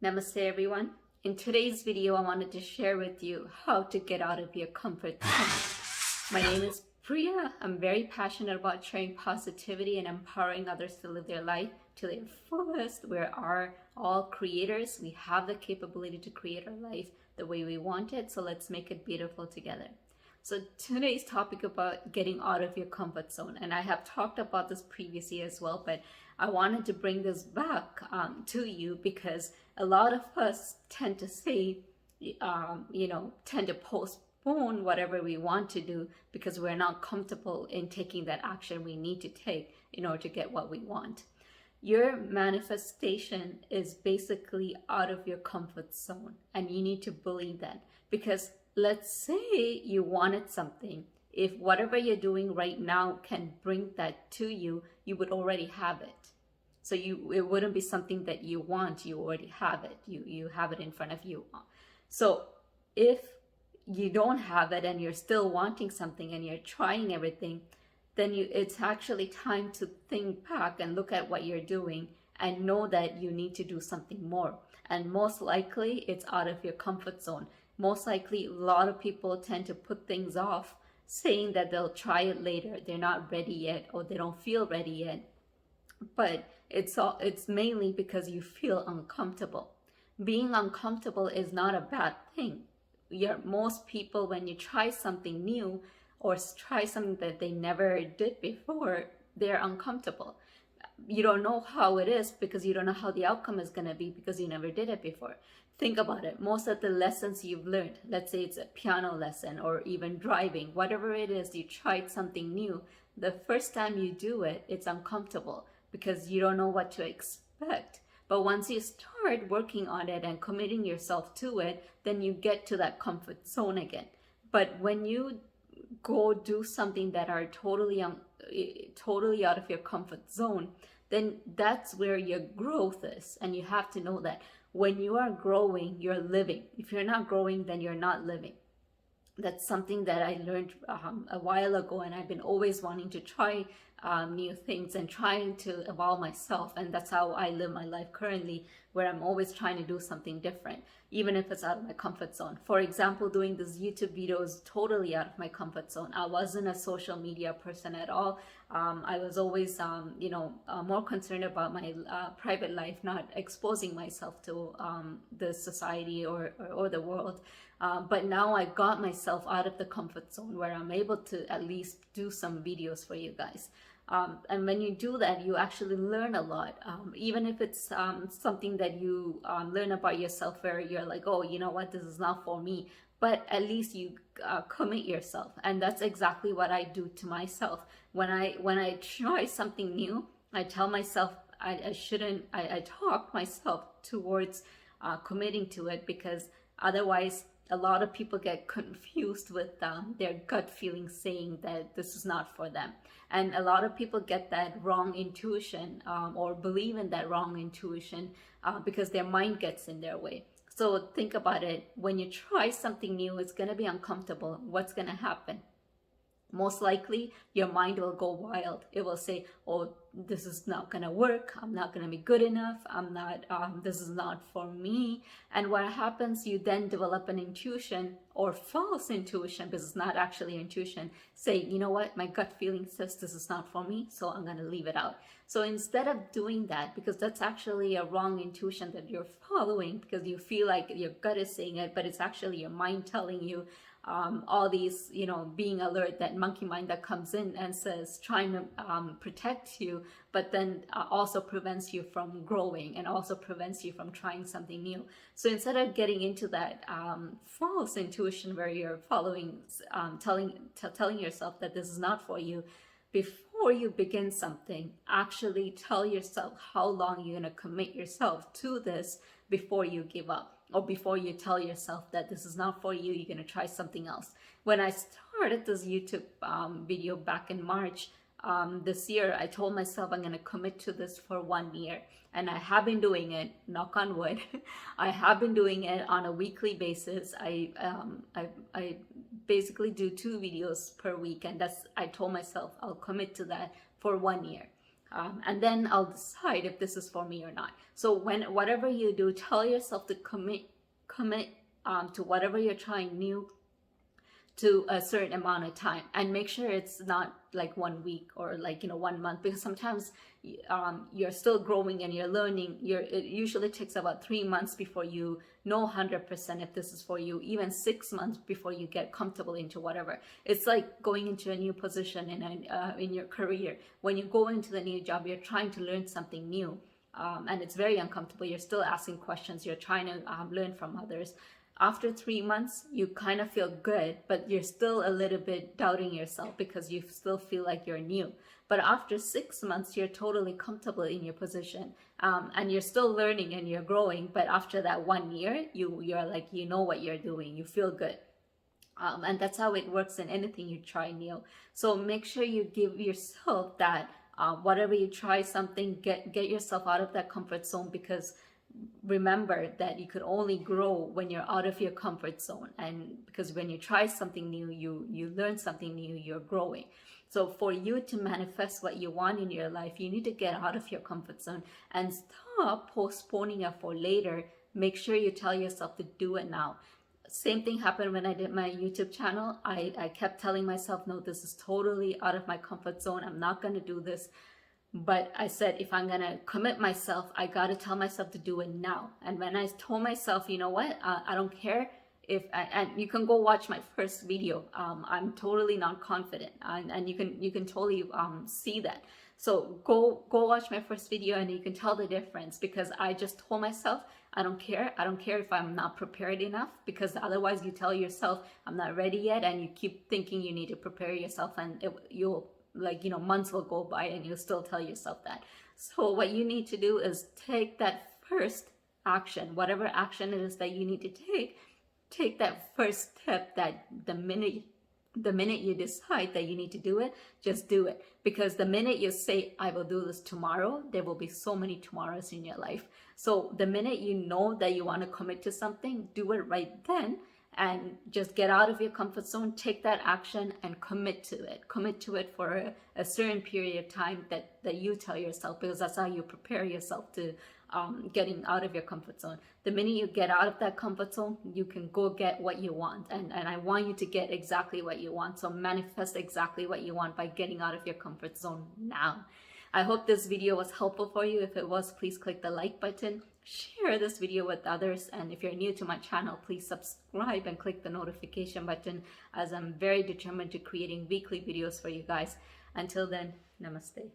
Namaste everyone. In today's video, I wanted to share with you how to get out of your comfort zone. My name is Priya. I'm very passionate about sharing positivity and empowering others to live their life to their fullest. We are all creators. We have the capability to create our life the way we want it. So let's make it beautiful together. So today's topic about getting out of your comfort zone, and I have talked about this previously as well, but I wanted to bring this back to you because a lot of us tend to say, tend to postpone whatever we want to do because we're not comfortable in taking that action we need to take in order to get what we want. Your manifestation is basically out of your comfort zone, and you need to believe that because let's say you wanted something. If whatever you're doing right now can bring that to you, you would already have it. So it wouldn't be something that you want, you already have it. You have it in front of you. So if you don't have it and you're still wanting something and you're trying everything, then it's actually time to think back and look at what you're doing and know that you need to do something more. And most likely it's out of your comfort zone. Most likely, a lot of people tend to put things off, saying that they'll try it later, they're not ready yet, or they don't feel ready yet. But it's mainly because you feel uncomfortable. Being uncomfortable is not a bad thing. Most people, when you try something new or try something that they never did before, they're uncomfortable. You don't know how it is because you don't know how the outcome is going to be because you never did it before. Think about it. Most of the lessons you've learned, let's say it's a piano lesson or even driving, whatever it is, you tried something new. The first time you do it, it's uncomfortable because you don't know what to expect. But once you start working on it and committing yourself to it, then you get to that comfort zone again. But when you go do something that are totally out of your comfort zone, then that's where your growth is. And you have to know that when you are growing, you're living. If you're not growing, then you're not living. That's something that I learned a while ago, and I've been always wanting to try new things and trying to evolve myself. And that's how I live my life currently, where I'm always trying to do something different, even if it's out of my comfort zone. For example, doing this YouTube video is totally out of my comfort zone. I wasn't a social media person at all. I was always, more concerned about my private life, not exposing myself to the society or the world. But now I got myself out of the comfort zone where I'm able to at least do some videos for you guys. And when you do that, you actually learn a lot. Even if it's something that you learn about yourself where you're like, oh, you know what, this is not for me. But at least you commit yourself. And that's exactly what I do to myself. When I try something new, I tell myself I talk myself towards committing to it, because otherwise a lot of people get confused with their gut feeling saying that this is not for them. And a lot of people get that wrong intuition or believe in that wrong intuition because their mind gets in their way. So think about it. When you try something new, it's going to be uncomfortable. What's going to happen? Most likely your mind will go wild. It will say, oh, this is not going to work. I'm not going to be good enough. This is not for me. And what happens, you then develop an intuition or false intuition, because it's not actually intuition, say, you know what, my gut feeling says this is not for me, so I'm going to leave it out. So instead of doing that, because that's actually a wrong intuition that you're following, because you feel like your gut is saying it, but it's actually your mind telling you, all these, being alert, that monkey mind that comes in and says, trying to protect you, but then also prevents you from growing and also prevents you from trying something new. So instead of getting into that false intuition where you're following, telling yourself that this is not for you, before you begin something, actually tell yourself how long you're going to commit yourself to this before you give up. Or before you tell yourself that this is not for you, you're going to try something else. When I started this YouTube video back in March this year, I told myself I'm going to commit to this for 1 year. And I have been doing it, knock on wood. I have been doing it on a weekly basis. I basically do 2 videos per week. And I told myself I'll commit to that for 1 year. And then I'll decide if this is for me or not. So whatever you do, tell yourself to commit to whatever you're trying new to a certain amount of time, and make sure it's not like 1 week or like 1 month, because sometimes you're still growing and you're learning. It usually takes about 3 months before you know 100% if this is for you, even 6 months before you get comfortable into whatever. It's like going into a new position in your career. When you go into the new job, you're trying to learn something new, and it's very uncomfortable. You're still asking questions, you're trying to learn from others. After 3 months, you kind of feel good, but you're still a little bit doubting yourself because you still feel like you're new. But after 6 months, you're totally comfortable in your position, and you're still learning and you're growing. But after that 1 year, you're like, you know what you're doing, you feel good. And that's how it works in anything you try new. So make sure you give yourself that, whatever you try something, get yourself out of that comfort zone, because remember that you could only grow when you're out of your comfort zone. And because when you try something new, you learn something new, you're growing. So for you to manifest what you want in your life, you need to get out of your comfort zone and stop postponing it for later. Make sure you tell yourself to do it now. Same thing happened when I did my YouTube channel. I kept telling myself, no, this is totally out of my comfort zone, I'm not going to do this. But I said, if I'm going to commit myself, I got to tell myself to do it now. And when I told myself, you know what, I don't care if, and you can go watch my first video. I'm totally not confident, and you can totally see that. So go watch my first video and you can tell the difference, because I just told myself, I don't care if I'm not prepared enough, because otherwise you tell yourself I'm not ready yet, and you keep thinking you need to prepare yourself, and you'll, like, months will go by and you'll still tell yourself that. So what you need to do is take that first action, whatever action it is that you need to take that first step. That the minute you decide that you need to do it, just do it. Because the minute you say, I will do this tomorrow, there will be so many tomorrows in your life. So the minute you know that you want to commit to something, do it right then. And just get out of your comfort zone, take that action and commit to it. Commit to it for a certain period of time that you tell yourself, because that's how you prepare yourself to getting out of your comfort zone. The minute you get out of that comfort zone, you can go get what you want. And I want you to get exactly what you want. So manifest exactly what you want by getting out of your comfort zone now. I hope this video was helpful for you. If it was, please click the like button, share this video with others, and if you're new to my channel, please subscribe and click the notification button, as I'm very determined to creating weekly videos for you guys. Until then, namaste.